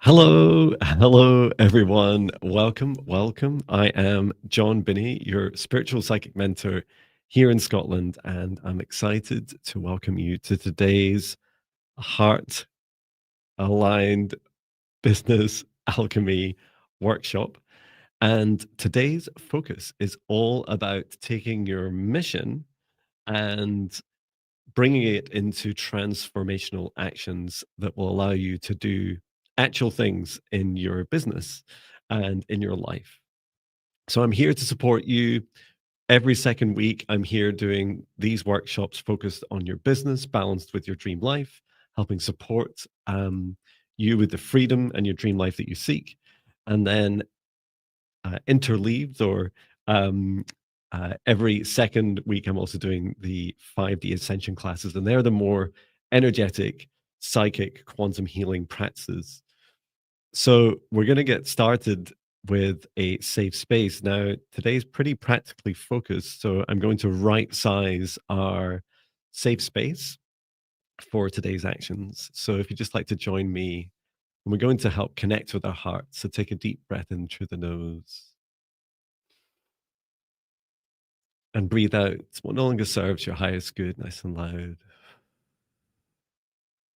Hello, everyone. Welcome. I am Jon Binnie, your spiritual psychic mentor here in Scotland, and I'm excited to welcome you to today's heart aligned business alchemy workshop. And today's focus is all about taking your mission and bringing it into transformational actions that will allow you to do actual things in your business and in your life. So I'm here to support you every second week. I'm here doing these workshops focused on your business, balanced with your dream life, helping support you with the freedom and your dream life that you seek. And then interleaved or um, every second week, I'm also doing the 5D Ascension classes, and they're the more energetic, psychic, quantum healing practices. So we're going to get started with a safe space. Now, today's pretty practically focused, so I'm going to right size our safe space for today's actions. So if you'd just like to join me, and we're going to help connect with our hearts. So take a deep breath in through the nose and breathe out what no longer serves your highest good, nice and loud.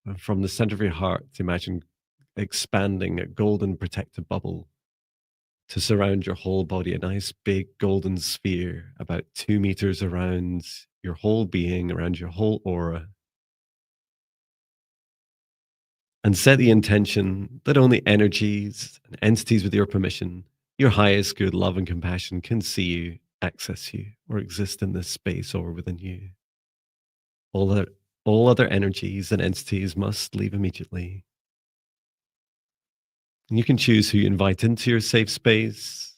And from the center of your heart, imagine expanding a golden protective bubble to surround your whole body, a nice big golden sphere about 2 meters around your whole being, around your whole aura. And set the intention that only energies and entities with your permission, your highest good, love, and compassion can see you, access you, or exist in this space or within you. All other, all other energies and entities must leave immediately. And you can choose who you invite into your safe space.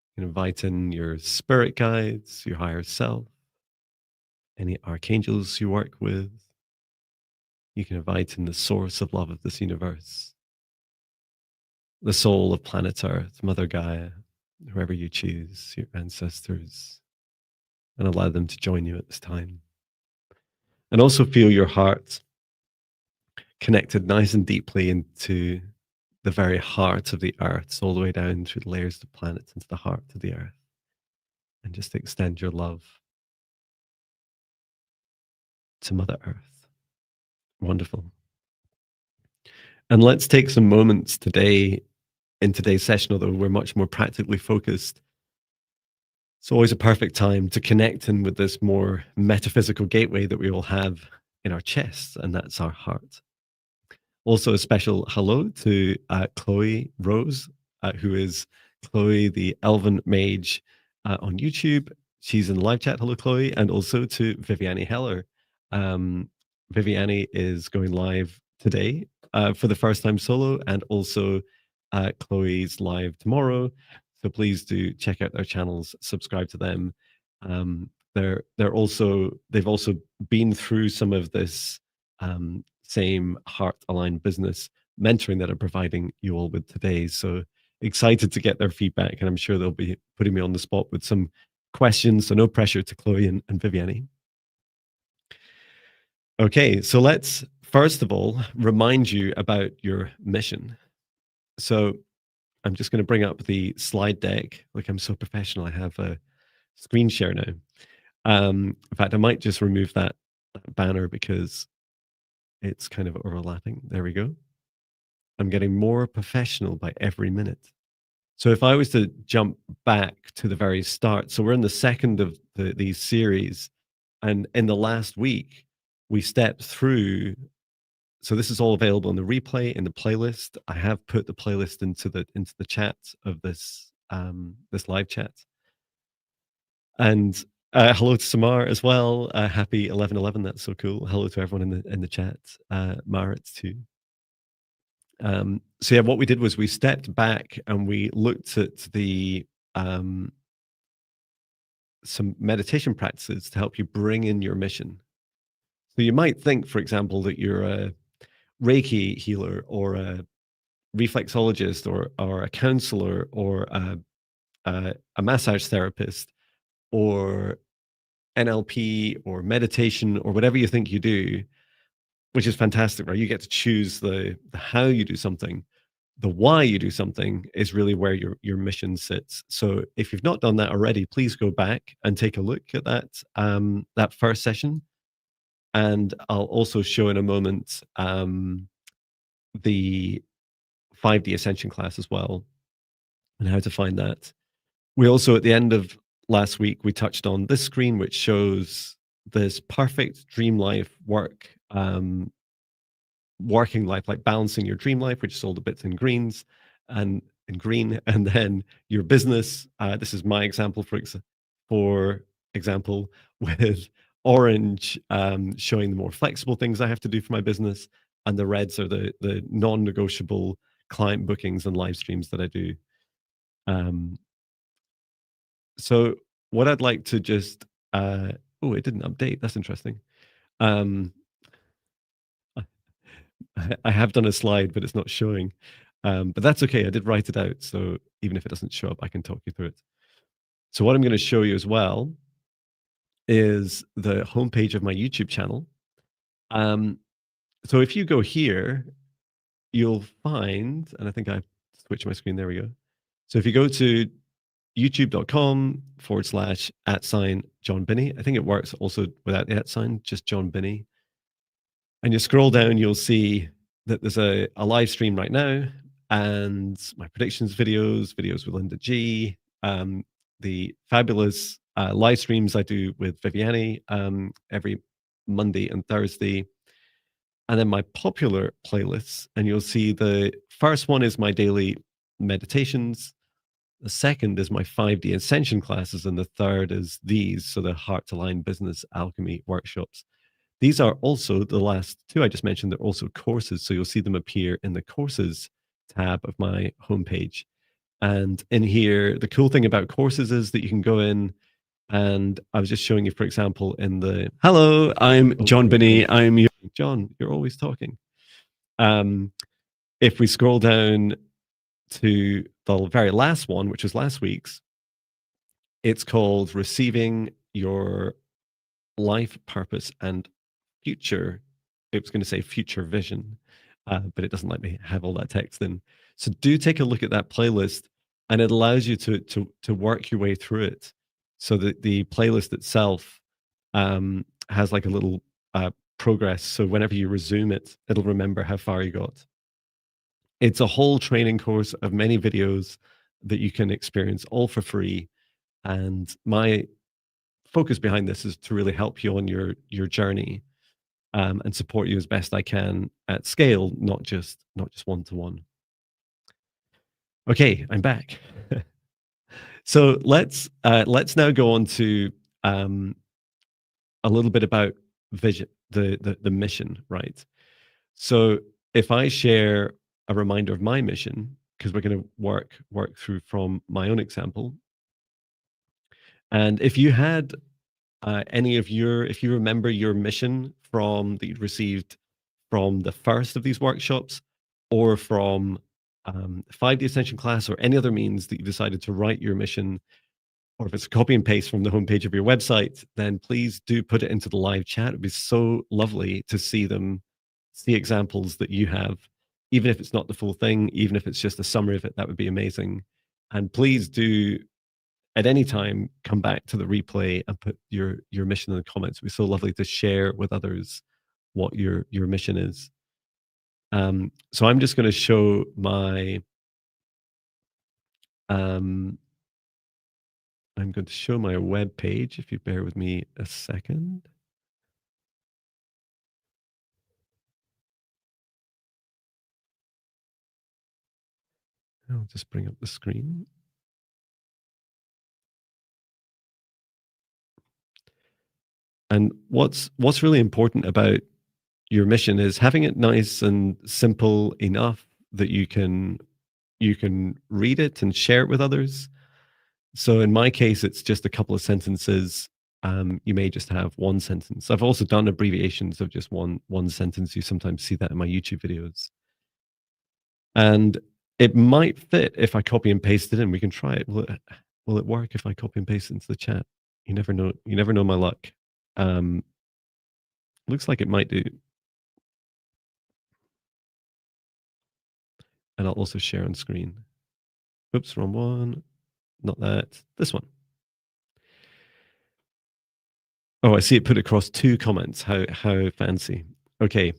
You can invite in your spirit guides, your higher self, any archangels you work with. You can invite in the source of love of this universe, the soul of planet Earth, Mother Gaia, whoever you choose, your ancestors, and allow them to join you at this time. And also feel your heart connected nice and deeply into the very heart of the earth, all the way down through the layers of the planets into the heart of the earth. And just extend your love to Mother Earth. Wonderful. And let's take some moments today in today's session, although we're much more practically focused. It's always a perfect time to connect in with this more metaphysical gateway that we all have in our chests, and that's our heart. Also, a special hello to Chloe Rose, who is Chloe the Elven Mage on YouTube. She's in the live chat. Hello, Chloe. And also to Viviane Heller. Viviane is going live today for the first time solo, and also Chloe's live tomorrow. So please do check out their channels, subscribe to them. They've also been through some of this same heart aligned business mentoring that I'm providing you all with today. So excited to get their feedback, and I'm sure they'll be putting me on the spot with some questions. So no pressure to Chloe and Viviane. Okay, so let's first of all remind you about your mission. So I'm just going to bring up the slide deck. Like, I'm so professional. I have a screen share now. In fact, I might just remove that banner because it's kind of overlapping. There we go. I'm getting more professional by every minute. So if I was to jump back to the very start, so we're in the second of these series, and in the last week, we stepped through. So this is all available in the replay, in the playlist. I have put the playlist into the chat of this live chat. And hello to Samar as well. Happy 11/11. That's so cool. Hello to everyone in the chat. Marit too. So yeah, what we did was we stepped back and we looked at the some meditation practices to help you bring in your mission. So you might think, for example, that you're a Reiki healer or a reflexologist or a counselor or a massage therapist or NLP or meditation or whatever you think you do. which is fantastic, right? You get to choose the how you do something. The why you do something is really where your mission sits. So if you've not done that already, please go back and take a look at that first session. And I'll also show in a moment the 5D Ascension class as well and how to find that. We also, at the end of last week, we touched on this screen, which shows this perfect dream life working life, like balancing your dream life, which is all the bits in greens and in green, and then your business. This is my example, for example, with orange showing the more flexible things I have to do for my business, and the reds are the non-negotiable client bookings and live streams that I do. Um, so what I'd like to just oh, it didn't update. That's interesting. Um, I have done a slide, but it's not showing. But that's okay. I did write it out, so even if it doesn't show up, I can talk you through it. So what I'm going to show you as well is the homepage of my YouTube channel. Um, so if you go here, you'll find, and I think I switched my screen. There we go. So if you go to youtube.com/@ Jon Binnie, I think it works also without the @ sign, just Jon Binnie. And you scroll down, you'll see that there's a live stream right now, and my predictions videos with Linda G, the fabulous live streams I do with Viviani every Monday and Thursday, and then my popular playlists. And you'll see the first one is my daily meditations. The second is my 5D Ascension classes, and the third is these, so the Heart to Line Business Alchemy workshops. These are also the last two I just mentioned. They're also courses, so you'll see them appear in the courses tab of my homepage. And in here, the cool thing about courses is that you can go in, and I was just showing you, for example, in the hello, I'm Jon Binnie. I'm your John. You're always talking. If we scroll down to the very last one, which was last week's, it's called Receiving Your Life Purpose and Future. It was going to say future vision, but it doesn't let me have all that text in. So do take a look at that playlist, and it allows you to work your way through it. So that the playlist itself has like a little progress. So whenever you resume it, it'll remember how far you got. It's a whole training course of many videos that you can experience all for free. And my focus behind this is to really help you on your journey and support you as best I can at scale, not just one to one. Okay, I'm back. So let's now go on to a little bit about vision, the mission, right? So if I share a reminder of my mission, because we're going to work through from my own example, and if you had if you remember your mission from that you'd received from the first of these workshops, or from 5D Ascension class, or any other means that you decided to write your mission, or if it's a copy and paste from the homepage of your website, then please do put it into the live chat. It'd be so lovely to see examples that you have, even if it's not the full thing, even if it's just a summary of it, that would be amazing. And please do at any time come back to the replay and put your mission in the comments. It'd be so lovely to share with others what your mission is. So I'm just going to show my I'm going to show my web page, if you bear with me a second. I'll just bring up the screen. And what's really important about your mission is having it nice and simple enough that you can read it and share it with others. So in my case, it's just a couple of sentences. You may just have one sentence. I've also done abbreviations of just one sentence. You sometimes see that in my YouTube videos. And it might fit if I copy and paste it in. We can try it. Will it work if I copy and paste it into the chat? You never know. You never know my luck. Looks like it might do. and I'll also share on screen. Oops, wrong one. Not that. This one. Oh, I see it put across two comments. How fancy. Okay.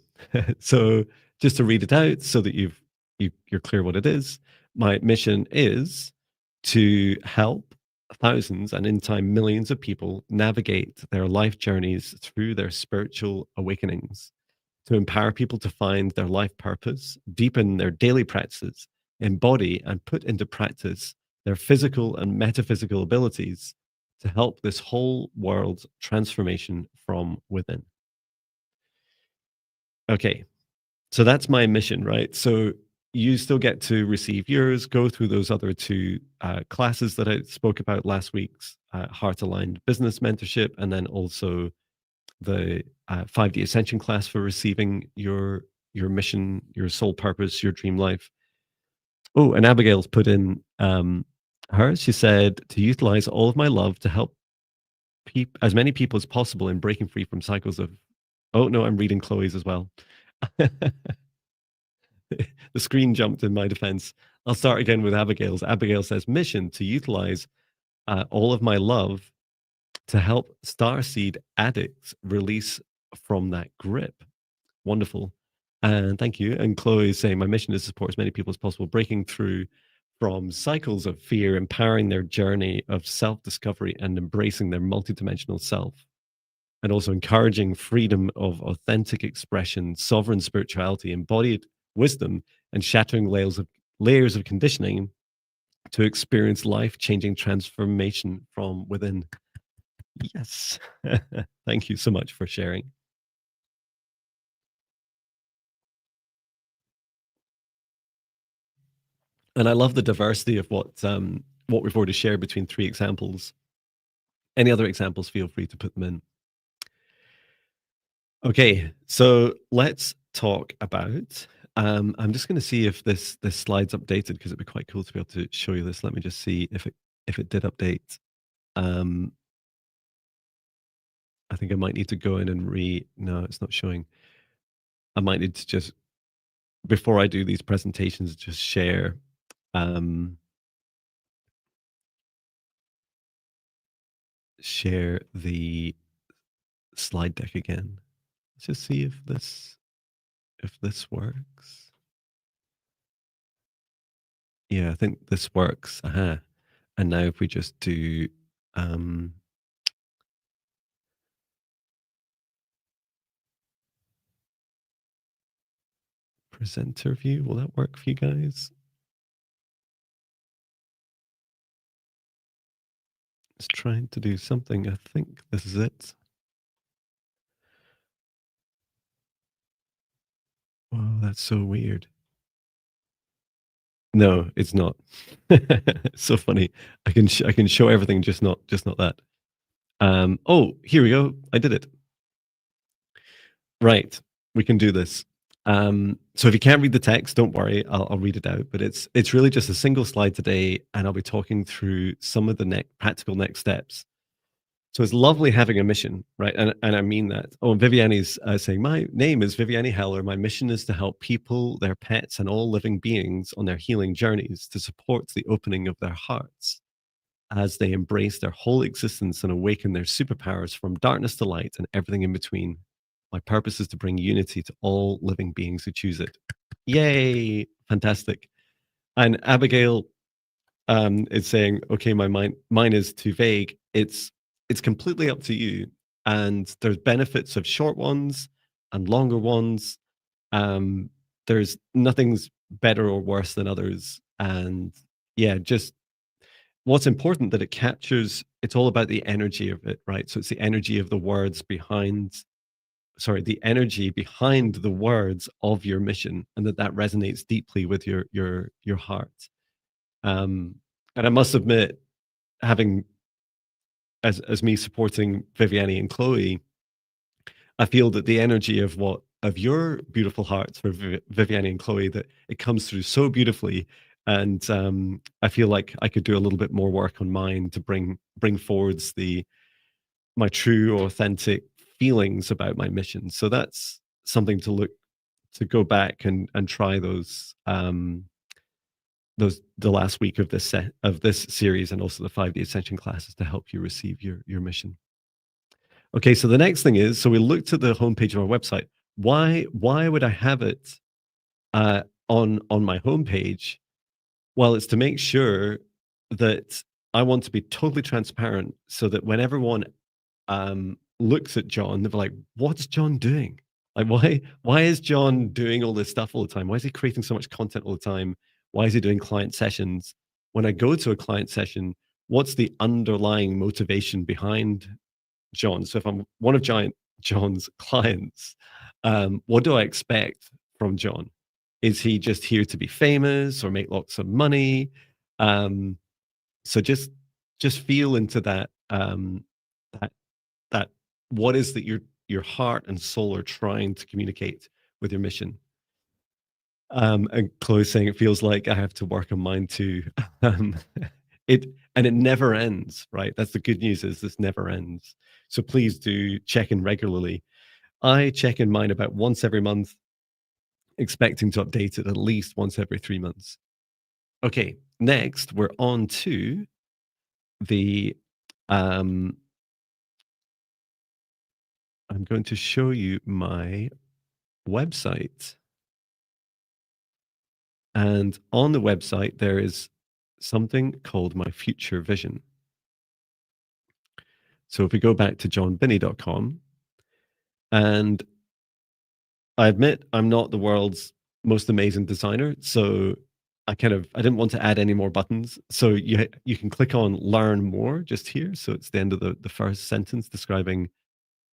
So just to read it out so that you're clear what it is. My mission is to help thousands and in time millions of people navigate their life journeys through their spiritual awakenings, to empower people to find their life purpose, deepen their daily practices, embody and put into practice their physical and metaphysical abilities to help this whole world's transformation from within. Okay, so that's my mission, right? So you still get to receive yours, go through those other two classes that I spoke about last week's Heart Aligned Business Mentorship, and then also the 5D Ascension class for receiving your mission, your soul purpose, your dream life. Oh, and Abigail's put in hers. She said to utilize all of my love to help as many people as possible in breaking free from cycles of. Oh no, I'm reading Chloe's as well. The screen jumped in my defense. I'll start again with Abigail's. Abigail says mission to utilize all of my love to help starseed addicts release from that grip. Wonderful. And thank you. And Chloe is saying, my mission is to support as many people as possible, breaking through from cycles of fear, empowering their journey of self discovery and embracing their multidimensional self. And also encouraging freedom of authentic expression, sovereign spirituality, embodied wisdom, and shattering layers of conditioning to experience life changing transformation from within. Yes. Thank you so much for sharing. And I love the diversity of what we've already shared between three examples. Any other examples, feel free to put them in. Okay, so let's talk about. I'm just going to see if this slide's updated because it'd be quite cool to be able to show you this. Let me just see if it did update. I think I might need to go in and No, it's not showing. I might need to just, before I do these presentations, just share. Share the slide deck again. Let's just see if this works. Yeah, I think this works. Aha. And now if we just do presenter view, will that work for you guys? It's trying to do something. I think this is it. Oh, that's so weird. No, it's not. It's so funny. I can show everything, just not that. Oh, here we go. I did it. Right, we can do this. So if you can't read the text, don't worry, I'll read it out. But it's really just a single slide today, and I'll be talking through some of the practical next steps. So it's lovely having a mission, right? And I mean that. Oh, and Viviani's saying, my name is Viviani Heller. My mission is to help people, their pets, and all living beings on their healing journeys to support the opening of their hearts as they embrace their whole existence and awaken their superpowers from darkness to light and everything in between. My purpose is to bring unity to all living beings who choose it. Yay! Fantastic. And Abigail is saying, okay, mine is too vague. It's completely up to you. And there's benefits of short ones and longer ones. There's nothing's better or worse than others. And yeah, just what's important that it captures, it's all about the energy of it, right? So it's the energy of the words the energy behind the words of your mission, and that resonates deeply with your heart. And I must admit, having as me supporting Viviani and Chloe, I feel that the energy of your beautiful hearts for Viviani and Chloe, that it comes through so beautifully. And I feel like I could do a little bit more work on mine to bring forwards my true, authentic feelings about my mission. So that's something to go back and try those. the last week of this series, and also the 5-day ascension classes to help you receive your mission. Okay, so the next thing is, so we looked at the homepage of our website. Why would I have it on my homepage? Well, it's to make sure that I want to be totally transparent, so that when everyone looks at Jon, they're like, "What's Jon doing? Like, why is Jon doing all this stuff all the time? Why is he creating so much content all the time? Why is he doing client sessions? When I go to a client session, what's the underlying motivation behind Jon? So if I'm one of Jon's clients, what do I expect from Jon? Is he just here to be famous or make lots of money? So just feel into that, that that what is that your heart and soul are trying to communicate with your mission. And Chloe's saying it feels like I have to work on mine too. Um, it never ends, right? That's the good news, is this never ends. So please do check in regularly. I check in mine about once every month, expecting to update it at least once every 3 months. Okay, next we're on to the um, I'm going to show you my website. And on the website, there is something called my future vision. So if we go back to jonbinnie.com, and I admit I'm not the world's most amazing designer, so I didn't want to add any more buttons. So you can click on learn more just here. So it's the end of the first sentence describing,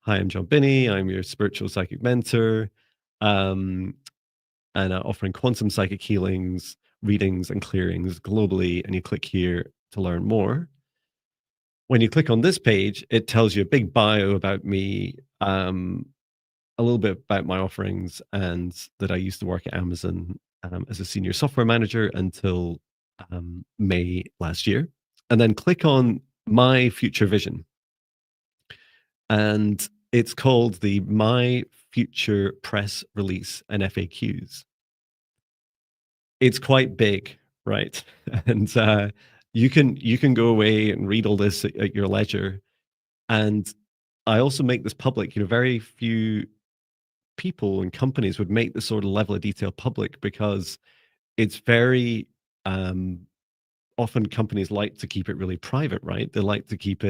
hi, I'm Jon Binnie. I'm your spiritual psychic mentor. And offering quantum psychic healings, readings, and clearings globally. And you click here to learn more. When you click on this page, it tells you a big bio about me, a little bit about my offerings, and that I used to work at Amazon as a senior software manager until May last year. And then click on my future vision. And it's called the My Future Press Release and FAQs. It's quite big, right? And you can go away and read all this at your leisure. And I also make this public. Very few people and companies would make this sort of level of detail public, because it's very often companies like to keep it really private, right? They like to keep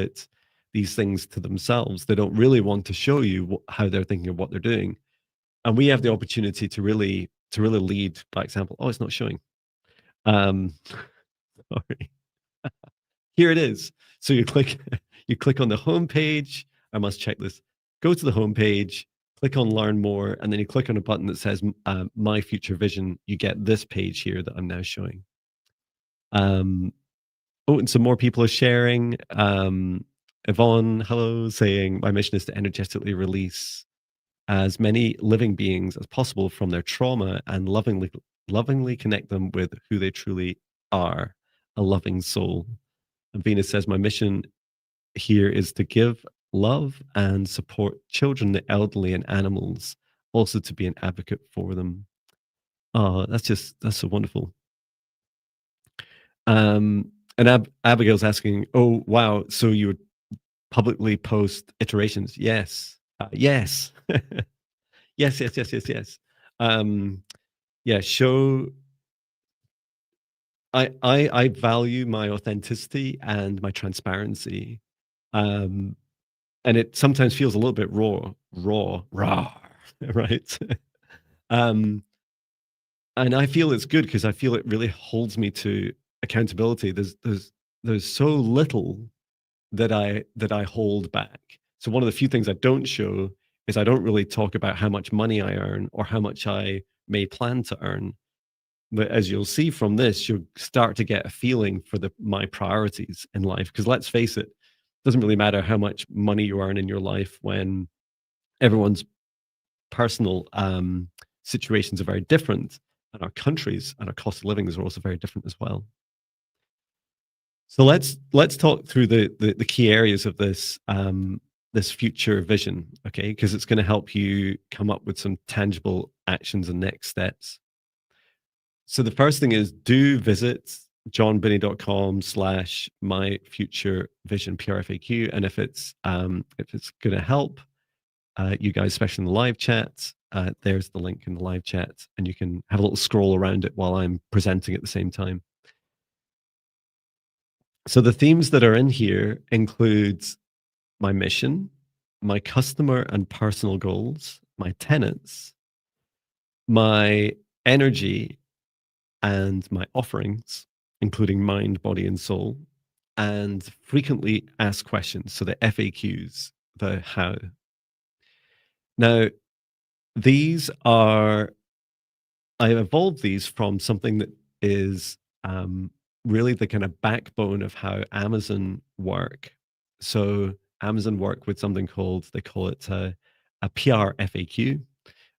these things to themselves. They don't really want to show you how they're thinking of what they're doing. And we have the opportunity to really lead by example. Oh, it's not showing. Sorry. Here it is. So you click on the home page. I must check this. Go to the home page, click on learn more, and then you click on a button that says my future vision. You get this page here that I'm now showing. Oh, and some more people are sharing. Yvonne, hello, saying my mission is to energetically release as many living beings as possible from their trauma and lovingly connect them with who they truly are, a loving soul. And Venus says, my mission here is to give love and support children, the elderly, and animals, also to be an advocate for them. Oh, that's so wonderful. And Abigail's asking, oh, wow, so you would publicly post iterations? Yes. Yes. Yes. Yeah, show. I value my authenticity and my transparency, and it sometimes feels a little bit raw, right? um, and I feel it's good, because I feel it really holds me to accountability. There's so little that I hold back. So one of the few things I don't show is I don't really talk about how much money I earn or how much I may plan to earn. But as you'll see from this, you'll start to get a feeling for my priorities in life. Because let's face it doesn't really matter how much money you earn in your life when everyone's personal situations are very different, and our countries and our cost of living are also very different as well. So let's talk through the key areas of this this future vision, okay? Because it's going to help you come up with some tangible actions and next steps. So the first thing is do visit johnbinnie.com/ my future vision PRFAQ. And if it's gonna help you guys, especially in the live chat, there's the link in the live chat, and you can have a little scroll around it while I'm presenting at the same time. So the themes that are in here include my mission, my customer and personal goals, my tenants, my energy and my offerings, including mind, body, and soul, and frequently asked questions. So the FAQs, the how. Now, these are, I evolved these from something that is really the kind of backbone of how Amazon work. So Amazon work with something called, they call it a PR FAQ,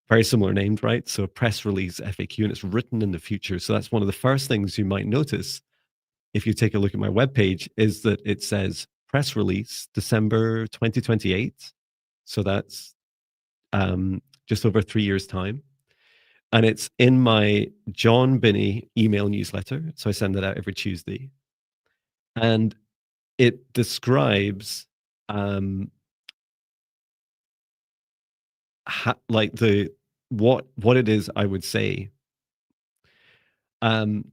very similar named, right? So press release FAQ, and it's written in the future. So that's one of the first things you might notice if you take a look at my webpage, is that it says press release December 2028. So that's just over 3 years' time. And it's in my Jon Binnie email newsletter. So I send that out every Tuesday. And it describes like what it is I would say. Um,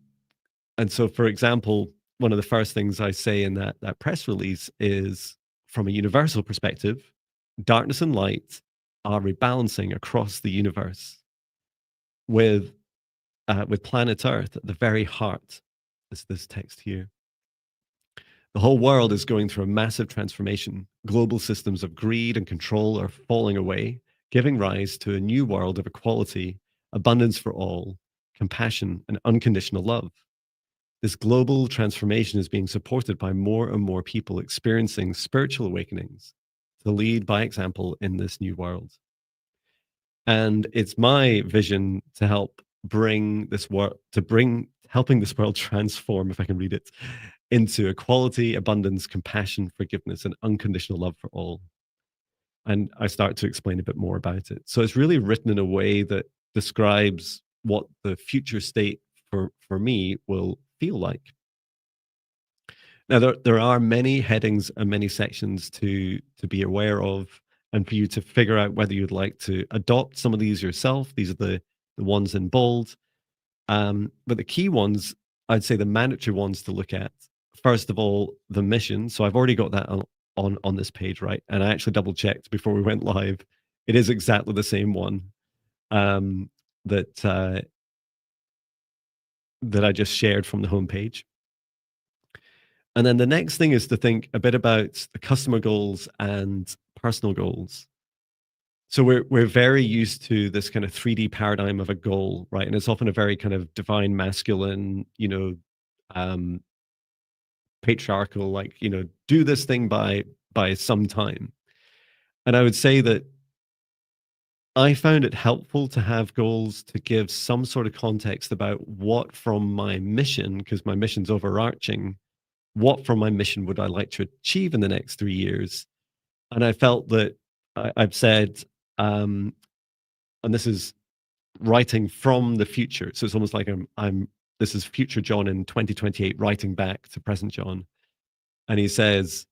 and so, for example, one of the first things I say in that press release is, from a universal perspective, darkness and light are rebalancing across the universe with planet Earth at the very heart. This text here. The whole world is going through a massive transformation. Global systems of greed and control are falling away, giving rise to a new world of equality, abundance for all, compassion, and unconditional love. This global transformation is being supported by more and more people experiencing spiritual awakenings to lead by example in this new world. And it's my vision to help bring this world, helping this world transform, if I can read it, into equality, abundance, compassion, forgiveness, and unconditional love for all. And I start to explain a bit more about it. So it's really written in a way that describes what the future state for me will feel like. Now, there are many headings and many sections to be aware of, and for you to figure out whether you'd like to adopt some of these yourself. These are the ones in bold. But the key ones, I'd say the mandatory ones to look at. First of all, the mission. So I've already got that on this page, right? And I actually double checked before we went live. It is exactly the same one that that I just shared from the homepage. And then the next thing is to think a bit about the customer goals and personal goals. So we're very used to this kind of 3D paradigm of a goal, right? And it's often a very kind of divine masculine, um, patriarchal, like, do this thing by some time. And I would say that I found it helpful to have goals to give some sort of context about what from my mission, because my mission's overarching, what from my mission would I like to achieve in the next 3 years? And I felt that I've said, and this is writing from the future. So it's almost like this is future Jon in 2028 writing back to present Jon. And he says,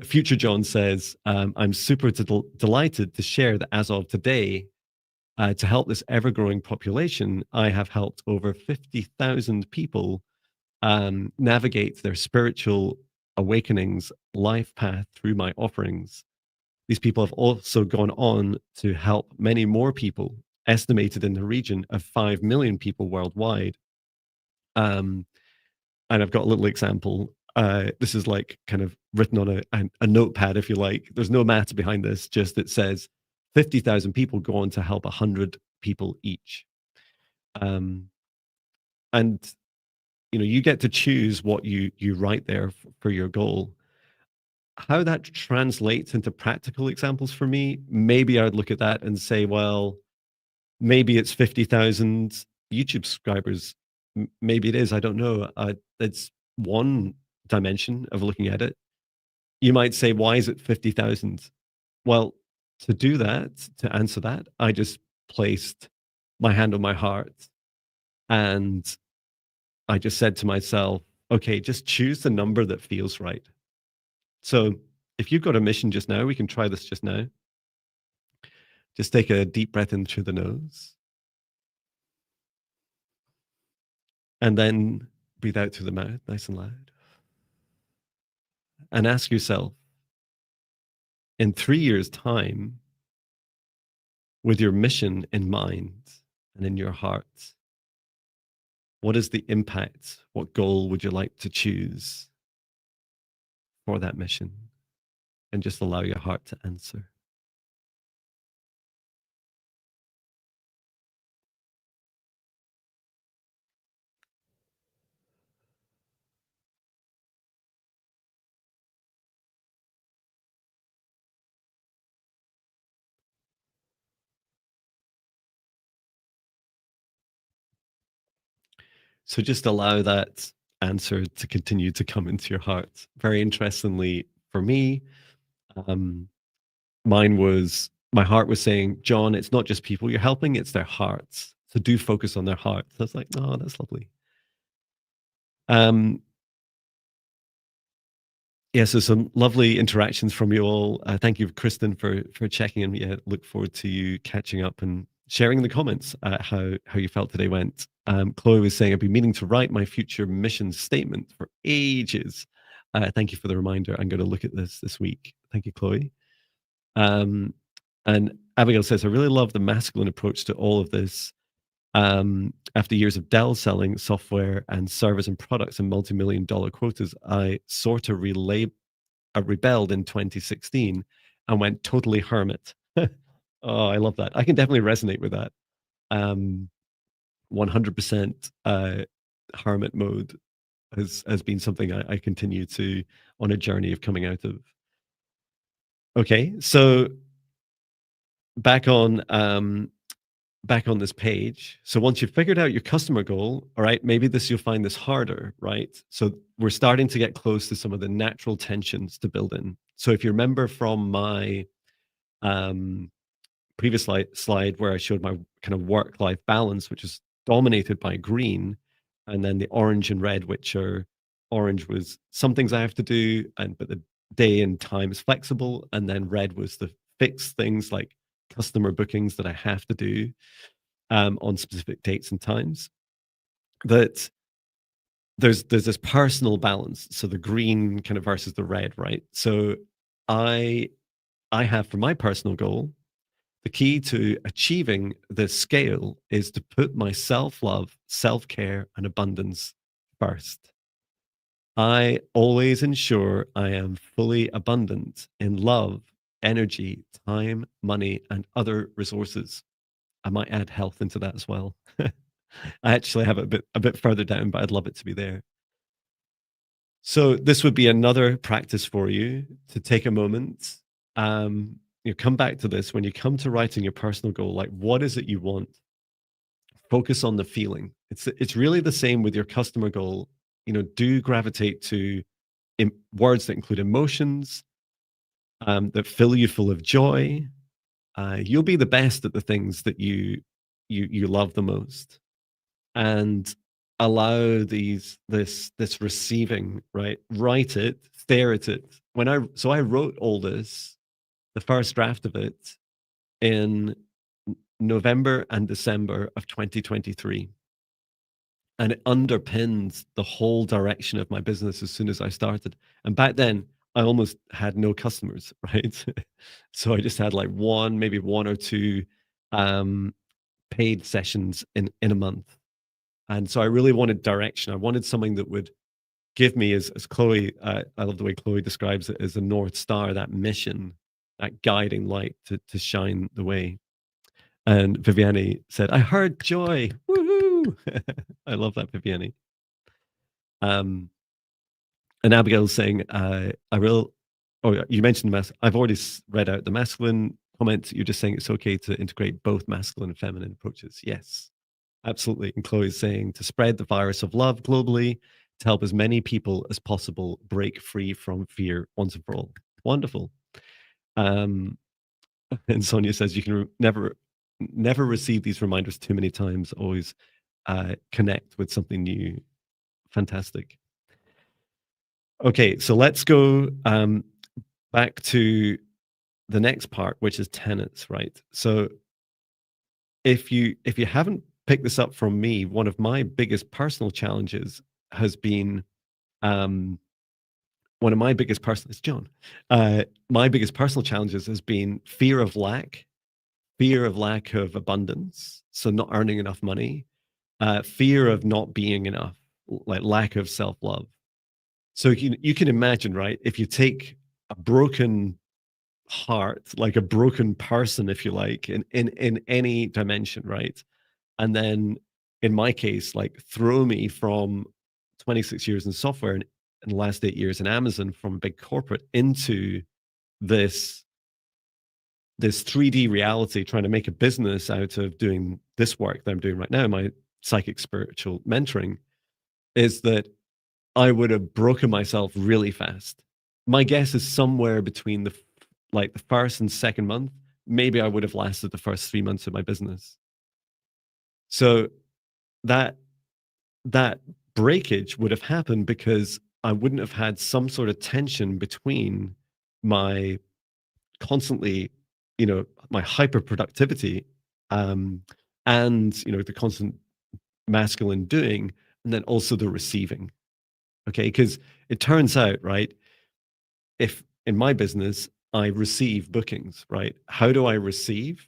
future Jon says, I'm super delighted to share that as of today, to help this ever growing population, I have helped over 50,000 people navigate their spiritual awakenings life path through my offerings. These people have also gone on to help many more people, estimated in the region of 5 million people worldwide. And I've got a little example. This is like kind of written on a notepad, if you like. There's no maths behind this, just it says 50,000 people go on to help 100 people each. And you get to choose what you write there for your goal. How that translates into practical examples for me, maybe I'd look at that and say, well, maybe it's 50,000 YouTube subscribers. Maybe it is. I don't know. It's one dimension of looking at it. You might say, why is it 50,000? Well, to do that, to answer that, I just placed my hand on my heart and I just said to myself, okay, just choose the number that feels right. So if you've got a mission just now, we can try this just now. Just take a deep breath in through the nose and then breathe out through the mouth, nice and loud. And ask yourself, in 3 years' time, with your mission in mind and in your heart, what is the impact? What goal would you like to choose for that mission? And just allow your heart to answer. So just allow that answer to continue to come into your heart. Very interestingly, for me, um, mine was my heart was saying, John, it's not just people you're helping, it's their hearts. So do focus on their hearts. I was like, oh, that's lovely. Um, yeah, so some lovely interactions from you all. Thank you, Kristen, for checking in. Yeah, look forward to you catching up and sharing in the comments how you felt today went. Chloe was saying, I've been meaning to write my future mission statement for ages. Thank you for the reminder. I'm going to look at this week. Thank you, Chloe. Um, and Abigail says, I really love the masculine approach to all of this. After years of Dell selling software and service and products and multi-million dollar quotas, I sort of rebelled in 2016 and went totally hermit. Oh, I love that. I can definitely resonate with that. 100% hermit mode has been something I continue to on a journey of coming out of. Okay, so back on back on this page. So once you've figured out your customer goal, all right, maybe this you'll find this harder, right? So we're starting to get close to some of the natural tensions to build in. So if you remember from my um, previous slide where I showed my kind of work-life balance, which is dominated by green, and then the orange and red, which are orange was some things I have to do, and but the day and time is flexible, and then red was the fixed things like customer bookings that I have to do on specific dates and times. That there's this personal balance. So the green kind of versus the red, right? So I I have for my personal goal, the key to achieving this scale is to put my self-love, self-care, and abundance first. I always ensure I am fully abundant in love, energy, time, money, and other resources. I might add health into that as well. I actually have it a bit further down, but I'd love it to be there. So this would be another practice for you to take a moment. Come back to this when you come to writing your personal goal. Like, what is it you want? Focus on the feeling. It's really the same with your customer goal. Do gravitate to words that include emotions, that fill you full of joy. You'll be the best at the things that you love the most, and allow this receiving, right? Write it, stare at it. I wrote all this, the first draft of it, in November and December of 2023. And it underpins the whole direction of my business as soon as I started. And back then, I almost had no customers, right? So I just had like one, maybe one or two um, paid sessions in a month. And so I really wanted direction. I wanted something that would give me, as Chloe, I love the way Chloe describes it, as a North Star, that mission, that guiding light to shine the way. And Viviani said, I heard joy. Woohoo! I love that, Viviani. Um, and Abigail's saying, I will. Oh, yeah, you mentioned I've already read out the masculine comment. You're just saying it's okay to integrate both masculine and feminine approaches. Yes, absolutely. And Chloe's saying to spread the virus of love globally to help as many people as possible break free from fear once and for all. Wonderful. Um, and Sonia says you can never receive these reminders too many times. Always connect with something new. Fantastic. Okay, so let's go back to the next part, which is tenants, right? So if you haven't picked this up from me, one of my biggest personal challenges has been um, one of my biggest personal. It's John. My biggest personal challenges has been fear of lack of abundance, so not earning enough money, fear of not being enough, like lack of self love. So you can imagine, right? If you take a broken heart, like a broken person, if you like, in any dimension, right? And then in my case, like throw me from 26 years in software and the last 8 years in Amazon from a big corporate into this this 3D reality, trying to make a business out of doing this work that I'm doing right now, my psychic spiritual mentoring, is that I would have broken myself really fast. My guess is somewhere between the first and second month, maybe I would have lasted the first 3 months of my business. So that that breakage would have happened because I wouldn't have had some sort of tension between my constantly, my hyper productivity, um, and the constant masculine doing, and then also the receiving. Okay, because it turns out, right, if in my business I receive bookings, right, how do I receive?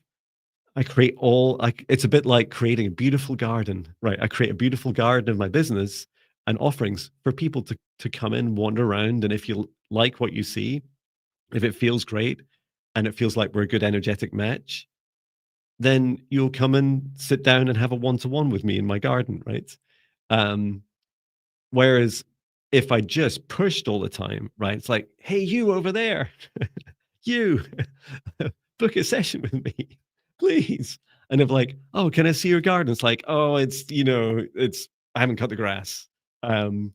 I create all like it's a bit like creating a beautiful garden, right? I create a beautiful garden of my business and offerings for people to come in, wander around, and if you like what you see, if it feels great and it feels like we're a good energetic match, then you'll come and sit down and have a one-to-one with me in my garden, right? Um, Whereas if I just pushed all the time, right? It's like, hey, you over there, you book a session with me, please. And if like, oh, can I see your garden? It's like, oh, it's I haven't cut the grass. Um,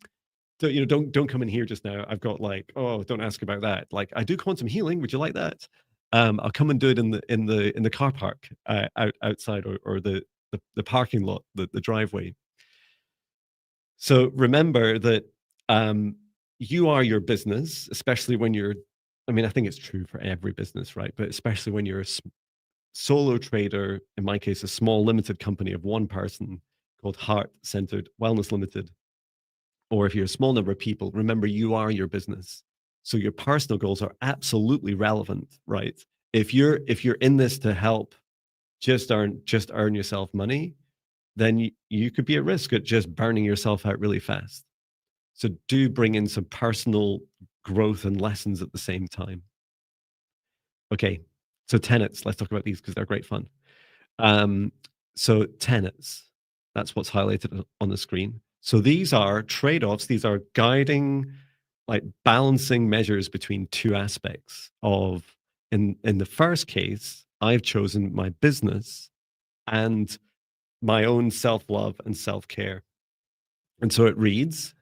don't come in here just now. I've got like, oh, don't ask about that. Like, I do quantum healing. Would you like that? I'll come and do it in the car park outside or the parking lot, the driveway. So remember that um, you are your business, especially when you're. I mean, I think it's true for every business, right? But especially when you're a solo trader, in my case, a small limited company of one person called Heart Centered Wellness Limited, or if you're a small number of people, remember you are your business. So your personal goals are absolutely relevant, right? If you're in this to help just earn yourself money, then you could be at risk at just burning yourself out really fast. So do bring in some personal growth and lessons at the same time. Okay, so tenets. Let's talk about these because they're great fun. Um, so tenets, that's what's highlighted on the screen. So these are trade-offs. These are guiding, like balancing measures between two aspects of. In the first case, I've chosen my business and my own self-love and self-care. And so it reads,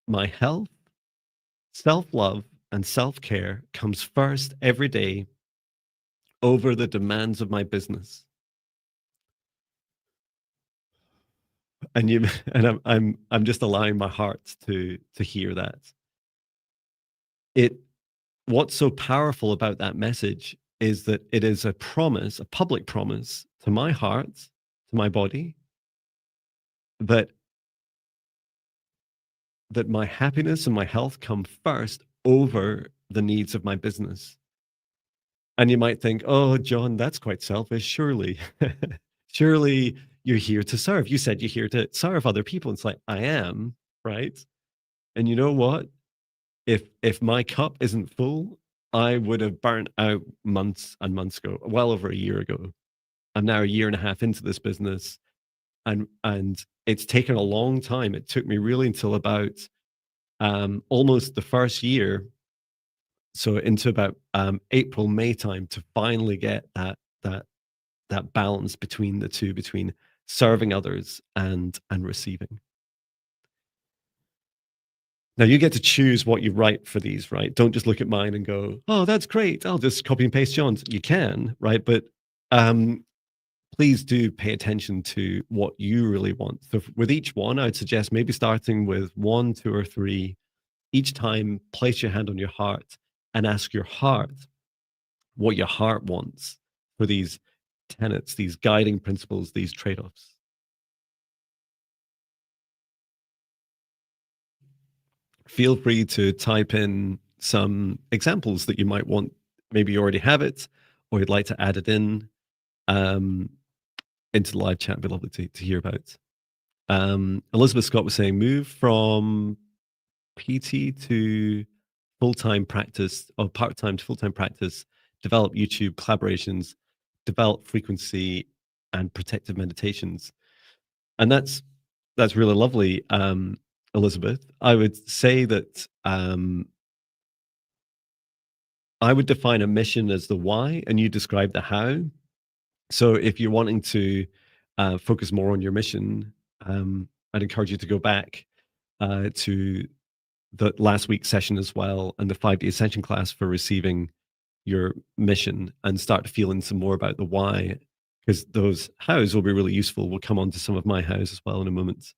my health, self-love, and self-care comes first every day over the demands of my business. And you and I'm just allowing my heart to hear that. It What's so powerful about that message is that it is a promise, a public promise to my heart, to my body, that my happiness and my health come first over the needs of my business. And you might think, "Oh, John, that's quite selfish, surely." Surely you're here to serve. You said you're here to serve other people. It's like, I am, right? And you know what? If my cup isn't full, I would have burnt out months and months ago, well over a year ago. I'm now a year and a half into this business, and it's taken a long time. It took me really until about almost the first year, so into about April, May time to finally get that that balance between the two, between serving others and receiving. Now you get to choose what you write for these, right? Don't just look at mine and go, "Oh, that's great. I'll just copy and paste John's." You can, right? But um, please do pay attention to what you really want. So with each one, I'd suggest maybe starting with one, two, or three. Each time, place your hand on your heart and ask your heart what your heart wants for these tenets, these guiding principles, these trade offs. Feel free to type in some examples that you might want. Maybe you already have it, or you'd like to add it in um, into the live chat. It'd be lovely to hear about. Elizabeth Scott was saying, move from PT to full time practice, or part time to full time practice, develop YouTube collaborations, develop frequency and protective meditations. And that's really lovely, Elizabeth. I would say that I would define a mission as the why, and you describe the how. So if you're wanting to focus more on your mission, I'd encourage you to go back to the last week's session as well, and the 5-day ascension class for receiving your mission, and start feeling some more about the why, because those hows will be really useful. We'll come on to some of my hows as well in a moment.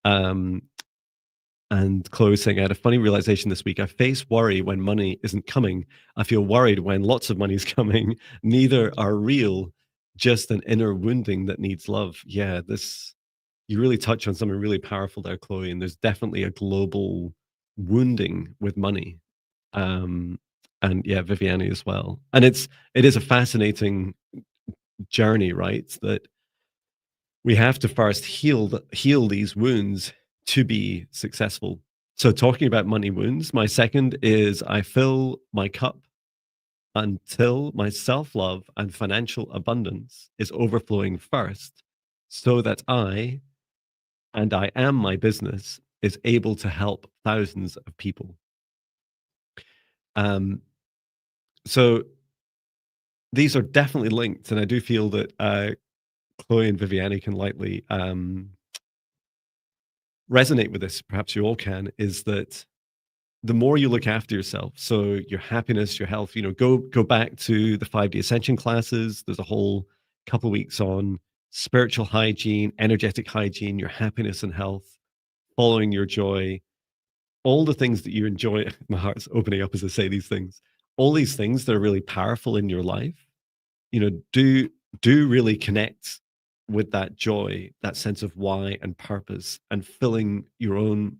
Um, and Chloe was saying, I had a funny realization this week. I face worry when money isn't coming. I feel worried when lots of money is coming. Neither are real, just an inner wounding that needs love. Yeah, this, you really touch on something really powerful there, Chloe. And there's definitely a global wounding with money. And yeah, Viviani as well. And it is a fascinating journey, right? That we have to first heal these wounds to be successful. So talking about money wounds, my second is I fill my cup until my self-love and financial abundance is overflowing first, so that I am my business is able to help thousands of people. Um, so these are definitely linked, and I do feel that Chloe and Viviani can lightly resonate with this. Perhaps you all can. Is that the more you look after yourself, so your happiness, your health, go back to the 5-day ascension classes. There's a whole couple of weeks on spiritual hygiene, energetic hygiene, your happiness and health, following your joy, all the things that you enjoy. My heart's opening up as I say these things. All these things that are really powerful in your life, do really connect with that joy, that sense of why and purpose, and filling your own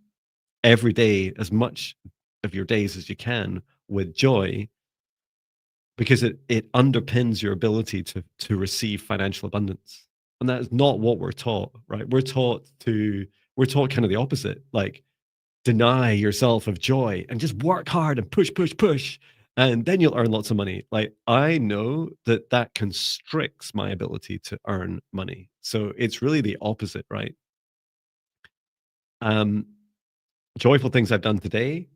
every day, as much of your days as you can, with joy, because it underpins your ability to receive financial abundance. And that is not what we're taught, right? We're taught kind of the opposite, like deny yourself of joy and just work hard and push, push, push, and then you'll earn lots of money. Like, I know that that constricts my ability to earn money. So it's really the opposite, right? Um, Joyful things I've done today.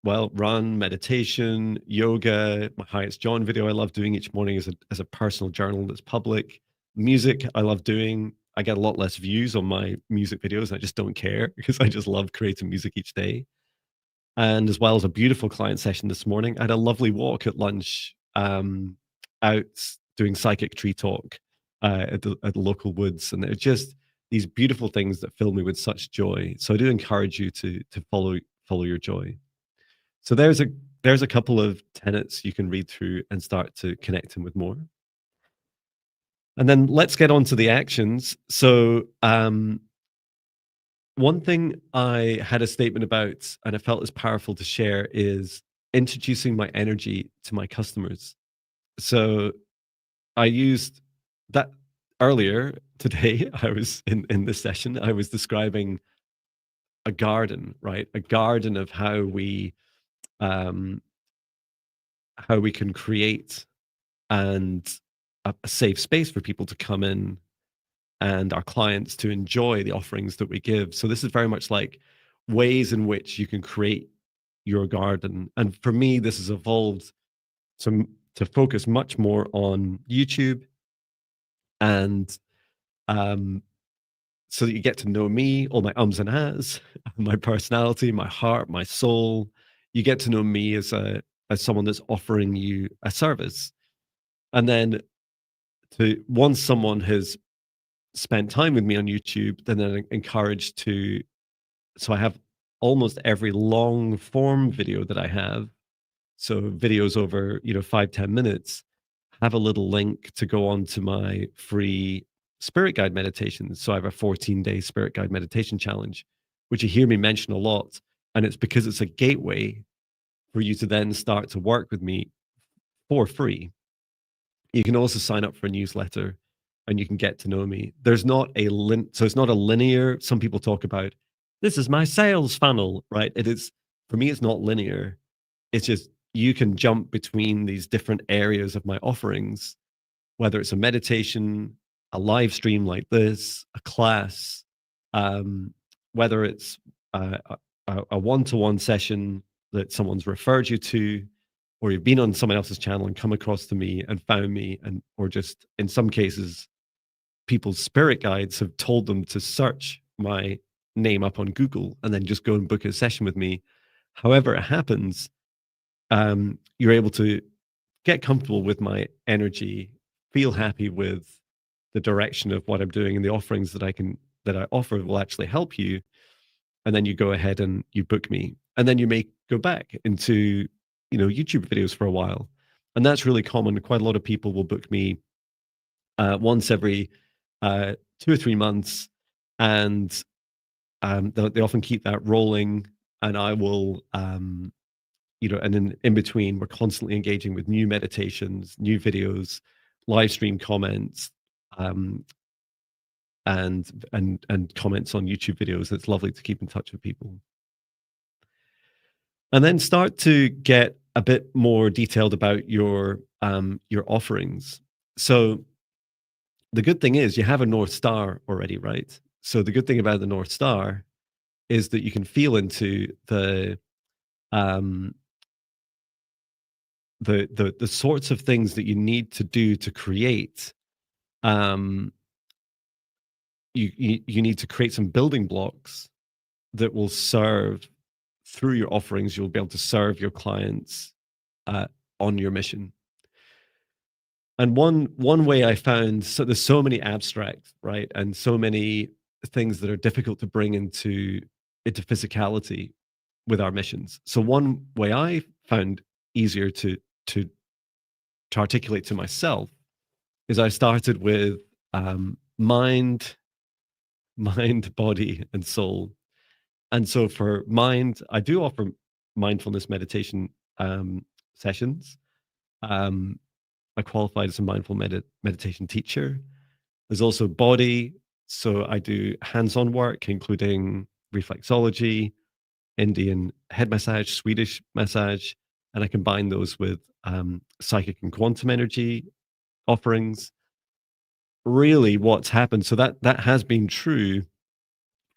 Well, run, meditation, yoga. My Hi, It's John video I love doing each morning as a personal journal that's public. Music I love doing. I get a lot less views on my music videos. I just don't care because I just love creating music each day. And as well as a beautiful client session this morning, I had a lovely walk at lunch, out doing psychic tree talk at the local woods, and they're just these beautiful things that fill me with such joy. So I do encourage you to follow your joy. So there's a couple of tenets you can read through and start to connect in with more. And then let's get on to the actions. So one thing I had a statement about, and I felt is powerful to share, is introducing my energy to my customers. So I used that earlier today. I was in this session, I was describing a garden, right? A garden of um, how we can create and a safe space for people to come in and our clients to enjoy the offerings that we give. So this is very much like ways in which you can create your garden. And for me, this has evolved to focus much more on YouTube, and um, so that you get to know me, all my ums and ahs, my personality, my heart, my soul. You get to know me as someone that's offering you a service. And then to once someone has spent time with me on YouTube, then they're encouraged to. So I have almost every long form video that I have. So videos over, 5-10 minutes, have a little link to go on to my free spirit guide meditations. So I have a 14-day spirit guide meditation challenge, which you hear me mention a lot. And it's because it's a gateway for you to then start to work with me for free. You can also sign up for a newsletter and you can get to know me. There's not a so it's not a linear. Some people talk about this is my sales funnel, right? It is for me, it's not linear. It's just you can jump between these different areas of my offerings, whether it's a meditation, a live stream like this, a class, um, whether it's a one-to-one session that someone's referred you to, or you've been on someone else's channel and come across to me and found me, and or just in some cases, people's spirit guides have told them to search my name up on Google and then just go and book a session with me. However it happens, you're able to get comfortable with my energy, feel happy with the direction of what I'm doing and the offerings that I offer will actually help you. And then you go ahead and you book me. And then you may go back into, YouTube videos for a while. And that's really common. Quite a lot of people will book me once every 2 or 3 months. And they often keep that rolling. And I will and in between, we're constantly engaging with new meditations, new videos, live stream comments, um, and comments on YouTube videos. It's lovely to keep in touch with people, and then start to get a bit more detailed about your offerings. So the good thing is you have a North Star already, right? So the good thing about the North Star is that you can feel into um, the sorts of things that you need to do to create. Um, you need to create some building blocks that will serve through your offerings. You'll be able to serve your clients uh, on your mission. And one way I found, so there's so many abstract, right, and so many things that are difficult to bring into physicality with our missions. So one way I found easier to to articulate to myself is I started with mind, body, and soul. And so for mind, I do offer mindfulness meditation sessions. Um, I qualified as a meditation teacher. There's also body. So I do hands-on work, including reflexology, Indian head massage, Swedish massage, and I combine those with psychic and quantum energy offerings. Really, what's happened? So that has been true,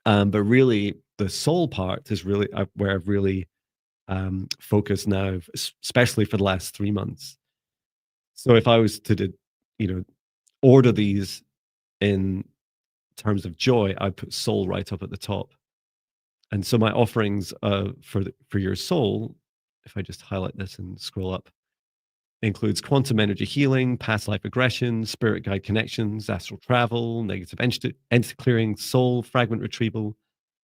but really, the soul part is really where I've really focused now, especially for the last 3 months. So if I was to, you know, order these in terms of joy, I'd put soul right up at the top. And so my offerings for your soul, if I just highlight this and scroll up, includes quantum energy healing, past life regression, spirit guide connections, astral travel, negative entity clearing, soul fragment retrieval,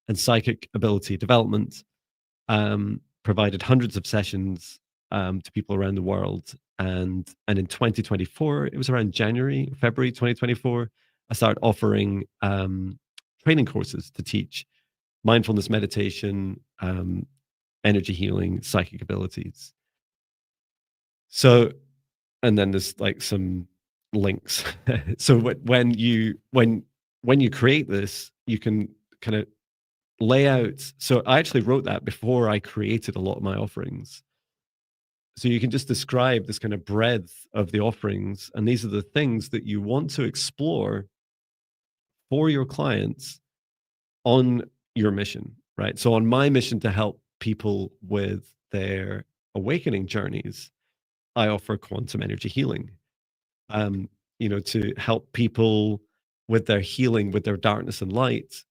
and psychic ability development. Provided hundreds of sessions to people around the world. And in 2024, it was around February 2024, I started offering training courses to teach mindfulness meditation, energy healing, psychic abilities. So, and then there's like some links. So when you create this, you can kind of lay out. So I actually wrote that before I created a lot of my offerings. So you can just describe this kind of breadth of the offerings, and these are the things that you want to explore for your clients on your mission, right? So on my mission to help people with their awakening journeys, I offer quantum energy healing. To help people with their healing, with their darkness and light,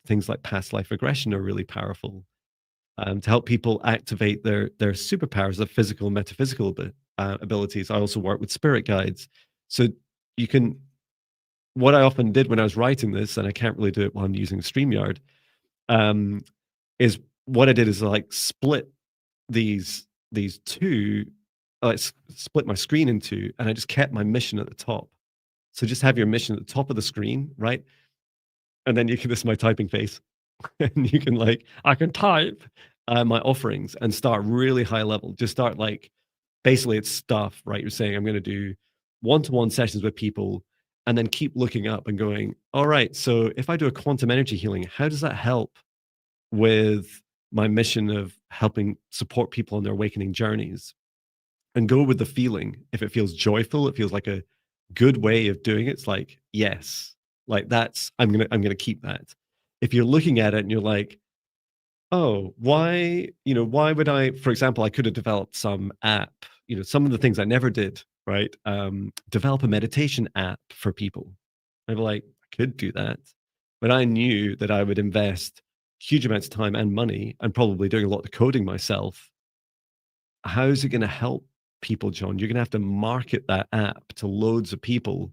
things like past life regression are really powerful. To help people activate their superpowers, their physical and metaphysical abilities. I also work with spirit guides. So you can what I often did when I was writing this, and I can't really do it while I'm using StreamYard, um, is what I did is like split these two, split my screen in two, and I just kept my mission at the top. So just have your mission at the top of the screen, right? And then you can this is my typing face, and you can I can type my offerings and start really high level. Just start basically it's stuff, right? You're saying I'm going to do one-to-one sessions with people, and then keep looking up and going, all right, so if I do a quantum energy healing, how does that help with my mission of helping support people on their awakening journeys? And go with the feeling. If it feels joyful, it feels like a good way of doing it. It's like, yes, that's I'm gonna keep that. If you're looking at it and you're like, oh, why would I, for example, I could have developed some app, some of the things I never did, right? Develop a meditation app for people. I'd be like, I could do that. But I knew that I would invest huge amounts of time and money and probably doing a lot of coding myself. How's it going to help people, John? You're going to have to market that app to loads of people.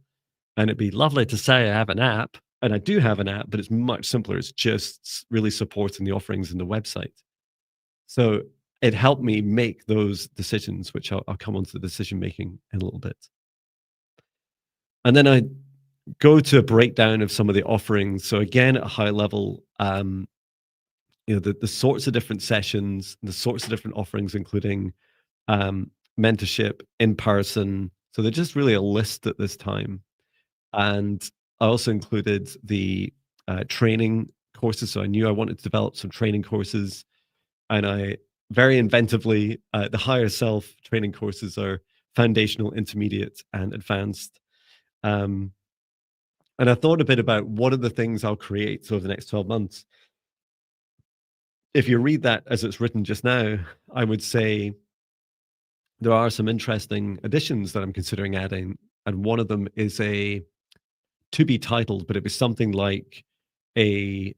And it'd be lovely to say I have an app, and I do have an app, but it's much simpler. It's just really supporting the offerings in the website. So it helped me make those decisions, which I'll come on to the decision making in a little bit. And then I go to a breakdown of some of the offerings. So again, at a high level, the sorts of different sessions, the sorts of different offerings, including mentorship in person. So they're just really a list at this time. And I also included the training courses. So I knew I wanted to develop some training courses. And I very inventively, the higher self training courses are foundational, intermediate, and advanced. Um, and I thought a bit about what are the things I'll create over the next 12 months. If you read that as it's written just now, I would say there are some interesting additions that I'm considering adding. And one of them is a to be titled, but it was something like a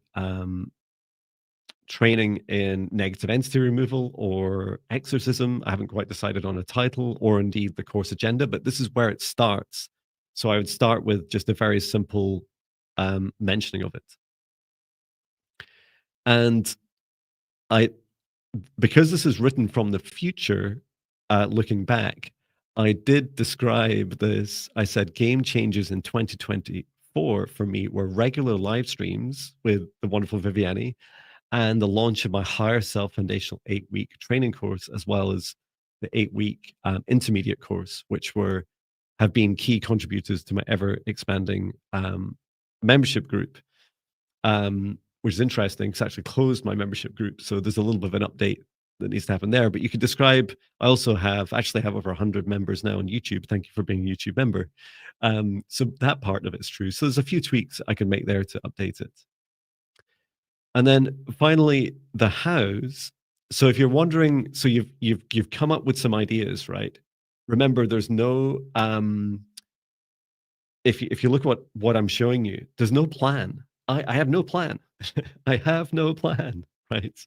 training in negative entity removal or exorcism. I haven't quite decided on a title or indeed the course agenda, but this is where it starts. So I would start with just a very simple mentioning of it. And I, because this is written from the future, looking back, I did describe this. I said game changers in 2024 for me were regular live streams with the wonderful Viviani and the launch of my higher self foundational 8-week training course, as well as the 8-week intermediate course, which have been key contributors to my ever expanding membership group, which is interesting because I actually closed my membership group. So there's a little bit of an update that needs to happen there. But you could describe, I also have over 100 members now on YouTube. Thank you for being a YouTube member. So that part of it's true. So there's a few tweaks I can make there to update it. And then finally, the hows. So if you're wondering, so you've come up with some ideas, right? Remember, there's no if you look at what I'm showing you, there's no plan. I have no plan. I have no plan, right?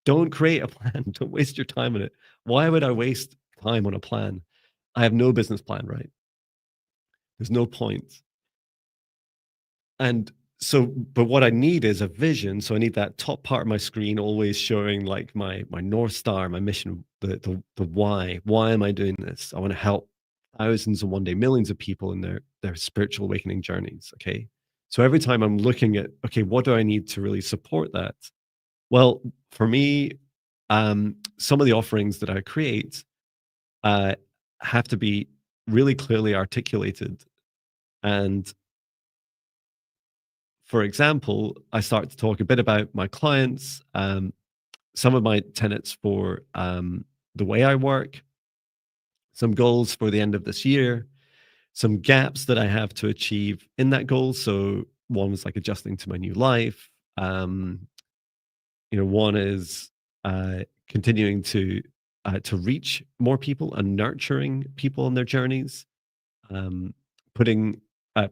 Don't create a plan. Don't waste your time on it. Why would I waste time on a plan? I have no business plan, right? There's no point. And so, but what I need is a vision. So I need that top part of my screen always showing like my North Star, my mission, the why. Why am I doing this? I want to help thousands and one day millions of people in their spiritual awakening journeys. Okay. So every time I'm looking at, okay, what do I need to really support that? Well, for me, some of the offerings that I create uh, have to be really clearly articulated. And for example, I start to talk a bit about my clients, some of my tenets for the way I work, some goals for the end of this year, some gaps that I have to achieve in that goal. So one was like adjusting to my new life. One is continuing to reach more people and nurturing people on their journeys. Um,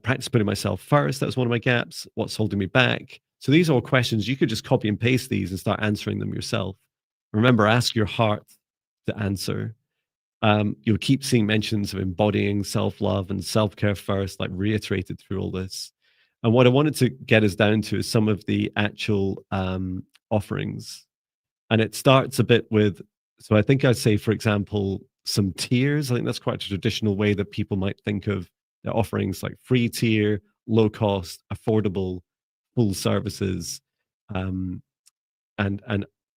Practice putting myself first. That was one of my gaps. What's holding me back? So these are all questions. You could just copy and paste these and start answering them yourself. Remember, ask your heart to answer. You'll keep seeing mentions of embodying self-love and self-care first, like reiterated through all this. And what I wanted to get us down to is some of the actual offerings. And it starts a bit with, so I think I'd say, for example, some tiers. I think that's quite a traditional way that people might think of their offerings, like free tier, low cost, affordable, full services, um, and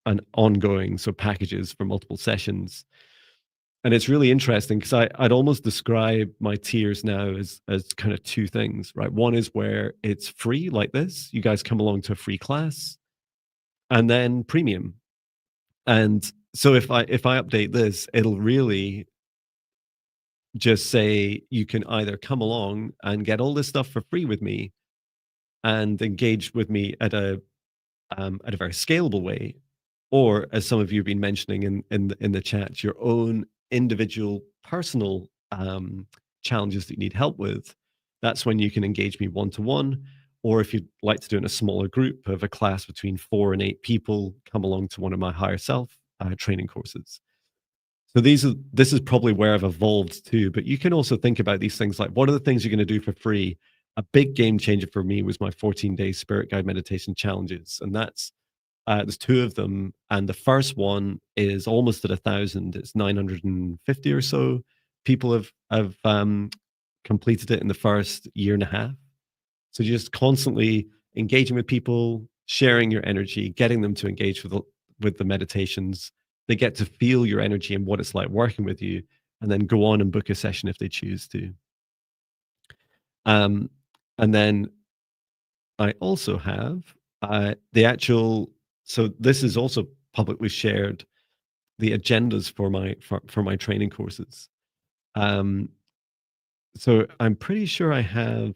and ongoing, so packages for multiple sessions. And it's really interesting because I'd almost describe my tiers now as kind of two things, right? One is where it's free, like this. You guys come along to a free class, and then premium. And so if I update this, it'll really just say you can either come along and get all this stuff for free with me and engage with me at a very scalable way, or as some of you have been mentioning in the chat, your own individual personal challenges that you need help with. That's when you can engage me one to one, or if you'd like to do it in a smaller group of a class between 4 and 8 people, come along to one of my higher self training courses. So this is probably where I've evolved to, but you can also think about these things like what are the things you're going to do for free? A big game changer for me was my 14-day spirit guide meditation challenges, and that's there's two of them, and the first one is almost at 1,000. It's 950 or so people have completed it in the first year and a half. So you're just constantly engaging with people, sharing your energy, getting them to engage with the meditations. They get to feel your energy and what it's like working with you, and then go on and book a session if they choose to. Um, and then I also have the actual. So this is also publicly shared, the agendas for my training courses. Um, so I'm pretty sure I have,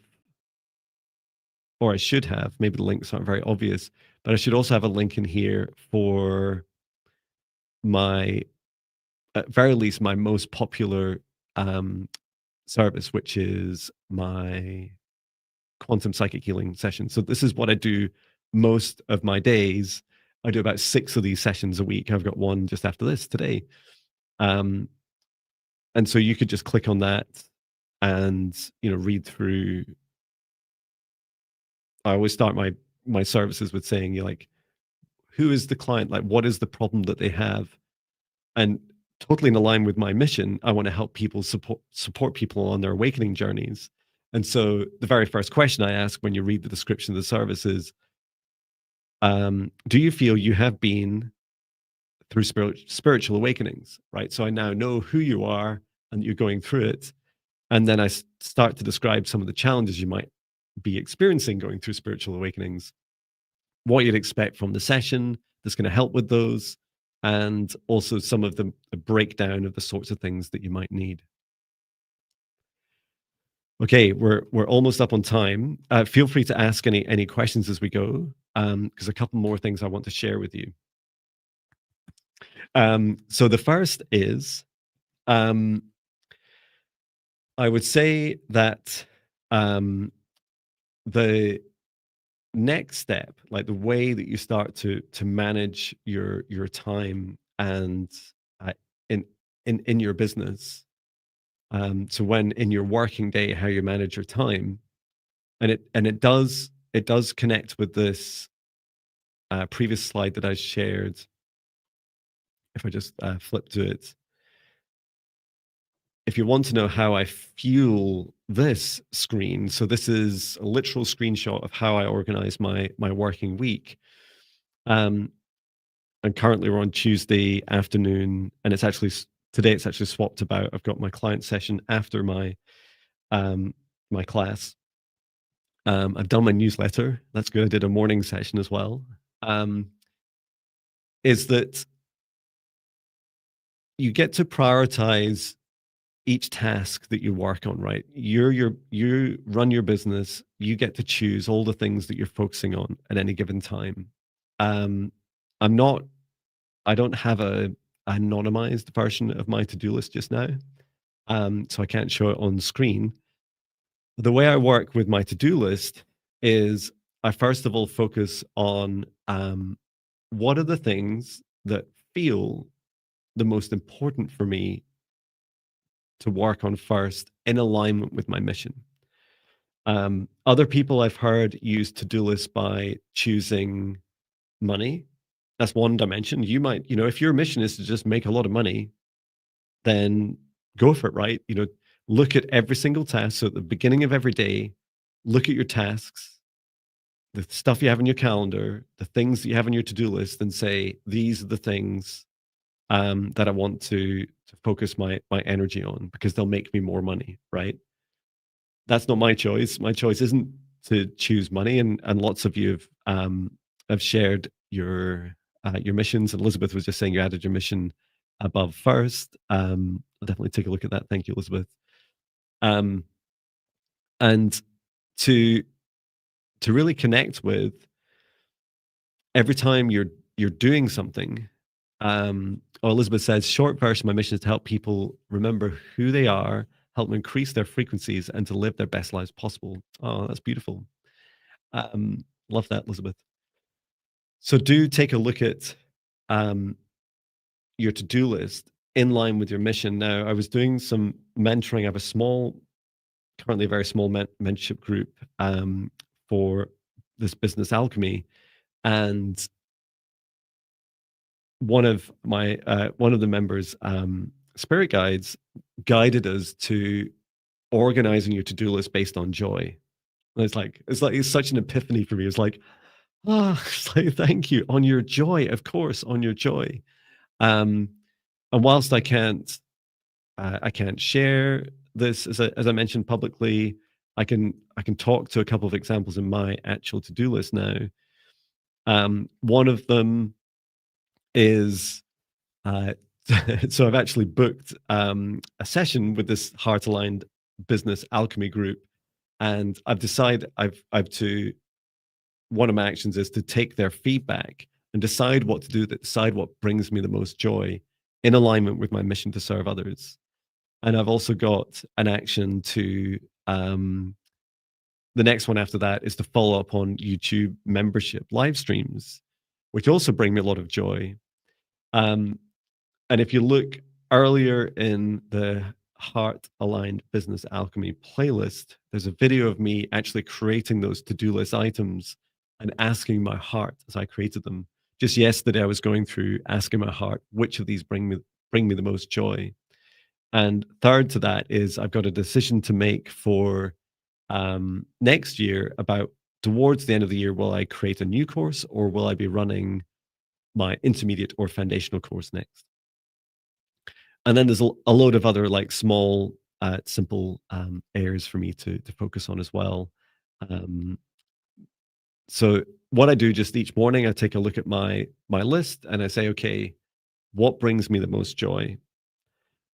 or I should have. Maybe the links aren't very obvious, but I should also have a link in here for my, at very least, my most popular um, service, which is my quantum psychic healing session. So this is what I do most of my days. I do about 6 of these sessions a week. I've got one just after this today. Um, and so you could just click on that and read through. I always start my services with saying, you like, who is the client? Like, what is the problem that they have? And totally in line with my mission, I want to help people support people on their awakening journeys. And so the very first question I ask when you read the description of the service is, do you feel you have been through spiritual awakenings? Right. So I now know who you are and you're going through it. And then I start to describe some of the challenges you might be experiencing going through spiritual awakenings, what you'd expect from the session that's going to help with those, and also some of the breakdown of the sorts of things that you might need. Okay, we're almost up on time. Feel free to ask any questions as we go, because a couple more things I want to share with you. So the first is, um, I would say that the next step, like the way that you start to manage your time and uh, in in your business, so when in your working day, how you manage your time, and it does connect with this previous slide that I shared. If I just flip to it, if you want to know how I fuel this screen, so this is a literal screenshot of how I organize my working week. Um, and currently we're on Tuesday afternoon, and it's actually today. It's actually swapped about. I've got my client session after um, my class. I've done my newsletter. That's good. I did a morning session as well. Um, is that you get to prioritize each task that you work on, right? You run your business, you get to choose all the things that you're focusing on at any given time. Um, I'm not I don't have a anonymized version of my to-do list just now. So I can't show it on screen. The way I work with my to-do list is I first of all focus on what are the things that feel the most important for me to work on first in alignment with my mission. Other people I've heard use to-do lists by choosing money. That's one dimension. You might, if your mission is to just make a lot of money, then go for it, right? Look at every single task. So at the beginning of every day, look at your tasks, the stuff you have in your calendar, the things that you have on your to-do list, and say, these are the things that I want to focus my energy on because they'll make me more money, right? That's not my choice. My choice isn't to choose money, and lots of you have shared your missions. And Elizabeth was just saying you added your mission above first. I'll definitely take a look at that. Thank you, Elizabeth. Um, and to really connect with every time you're doing something. Elizabeth says, short version, my mission is to help people remember who they are, help them increase their frequencies, and to live their best lives possible. Oh, that's beautiful. Love that, Elizabeth. So do take a look at um, your to-do list in line with your mission. Now, I was doing some mentoring. I have currently a very small mentorship group for this business Alchemy, and one of the members spirit guides guided us to organizing your to-do list based on joy. And it's such an epiphany for me. It's like, it's like, thank you, on your joy, of course, on your joy. And whilst I can't share this as I mentioned publicly, I can talk to a couple of examples in my actual to-do list now. One of them is uh, so I've actually booked a session with this heart aligned business alchemy group, and I've decided I've to one of my actions is to take their feedback and decide what to do, that decide what brings me the most joy in alignment with my mission to serve others. And I've also got an action to the next one after that is to follow up on YouTube membership live streams, which also bring me a lot of joy. Um, and if you look earlier in the Heart Aligned Business Alchemy playlist, there's a video of me actually creating those to-do list items and asking my heart as I created them. Just yesterday, I was going through asking my heart, which of these bring me the most joy? And third to that is I've got a decision to make for next year about towards the end of the year, will I create a new course or will I be running my intermediate or foundational course next? And then there's a load of other like small, simple areas for me to focus on as well. Um, so what I do just each morning, I take a look at my list and I say, okay, what brings me the most joy?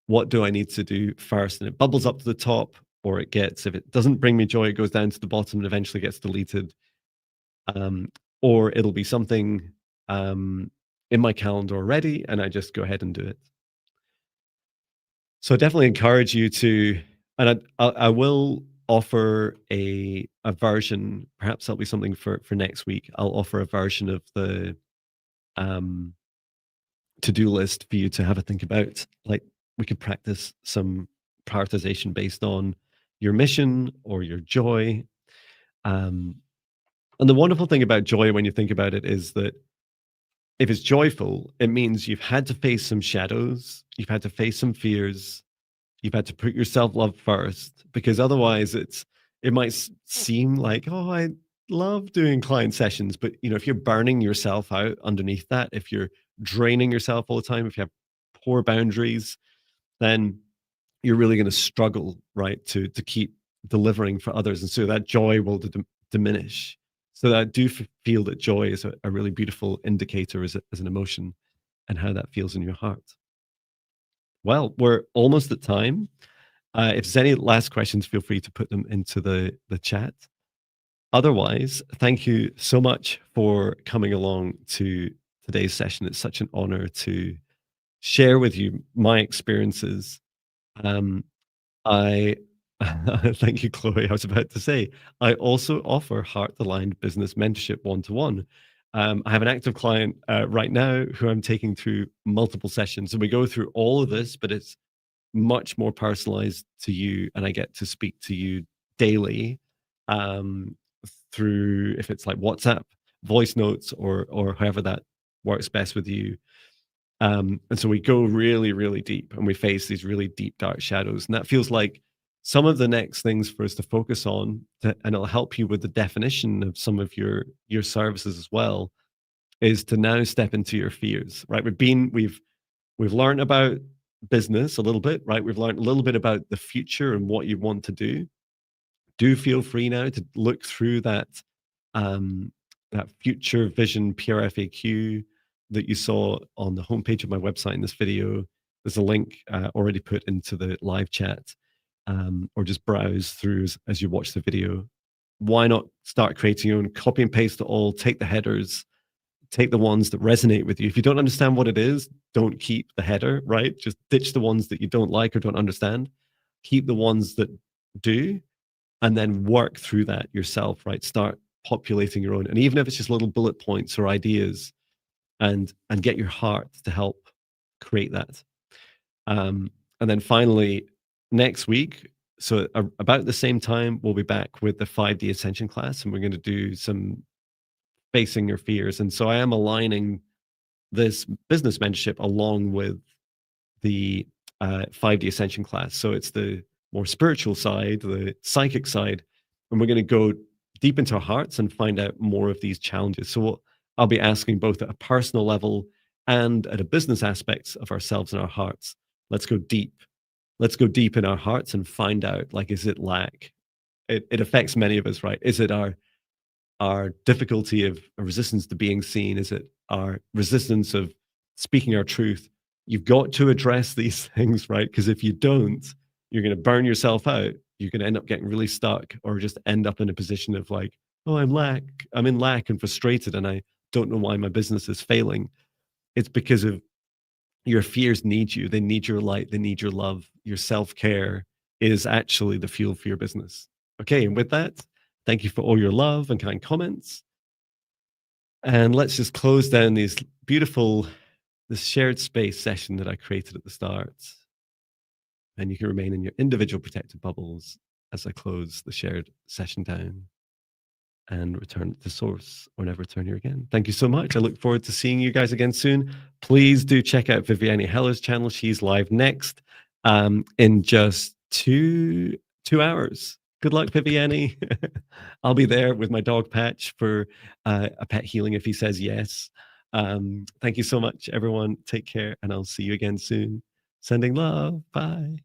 What do I need to do first? And it bubbles up to the top, or if it doesn't bring me joy, it goes down to the bottom and eventually gets deleted. Or it'll be something in my calendar already, and I just go ahead and do it. So I definitely encourage you to, and I will offer a version. Perhaps that'll be something for next week. I'll offer a version of the um, to-do list for you to have a think about. Like we could practice some prioritization based on your mission or your joy. Um, and the wonderful thing about joy, when you think about it, is that if it's joyful, it means you've had to face some shadows, you've had to face some fears, you've had to put your self-love first, because otherwise it might seem like, oh, I love doing client sessions, but if you're burning yourself out underneath that, if you're draining yourself all the time, if you have poor boundaries, then you're really going to struggle, right, to keep delivering for others, and so that joy will diminish. So I do feel that joy is a really beautiful indicator as an emotion, and how that feels in your heart. Well, we're almost at time. If there's any last questions, feel free to put them into the chat. Otherwise, thank you so much for coming along to today's session. It's such an honor to share with you my experiences. Um, I thank you, Chloe. I was about to say, I also offer Heart Aligned Business Mentorship one-to-one. I have an active client right now who I'm taking through multiple sessions, and we go through all of this, but it's much more personalized to you, and I get to speak to you daily, um, through if it's like WhatsApp, voice notes, or however that works best with you. And so we go really, really deep, and we face these really deep, dark shadows. And that feels like some of the next things for us to focus on, and it'll help you with the definition of some of your services as well, is to now step into your fears. Right? We've learned about business a little bit, right? We've learned a little bit about the future and what you want to do. Do feel free now to look through um, that future vision PRFAQ that you saw on the homepage of my website in this video. There's a link already put into the live chat, or just browse through as you watch the video. Why not start creating your own? Copy and paste it all. Take the headers. Take the ones that resonate with you. If you don't understand what it is, don't keep the header, right? Just ditch the ones that you don't like or don't understand. Keep the ones that do, and then work through that yourself, right? Start populating your own. And even if it's just little bullet points or ideas, and get your heart to help create that. And then finally, next week, so about the same time, we'll be back with the 5D Ascension class, and we're going to do some facing your fears. And so I am aligning this business mentorship along with the 5D Ascension class. So it's the more spiritual side, the psychic side, and we're going to go deep into our hearts and find out more of these challenges. So I'll be asking both at a personal level and at a business aspects of ourselves and our hearts. Let's go deep. Let's go deep in our hearts and find out, like, is it lack? It affects many of us, right? Is it our difficulty of a resistance to being seen? Is it our resistance of speaking our truth? You've got to address these things, right? Because if you don't, you're going to burn yourself out. You're going to end up getting really stuck, or just end up in a position of like, oh, I'm in lack and frustrated, and I don't know why my business is failing. It's because of your fears need you. They need your light. They need your love. Your self-care is actually the fuel for your business. Okay. And with that, thank you for all your love and kind comments. And let's just close down this shared space session that I created at the start. And you can remain in your individual protected bubbles as I close the shared session down and return to source, or never return here again. Thank you so much. I look forward to seeing you guys again soon. Please do check out Viviane Heller's channel. She's live next, in just two hours. Good luck, Viviane. I'll be there with my dog Patch for a pet healing if he says yes. Thank you so much, everyone. Take care, and I'll see you again soon. Sending love. Bye.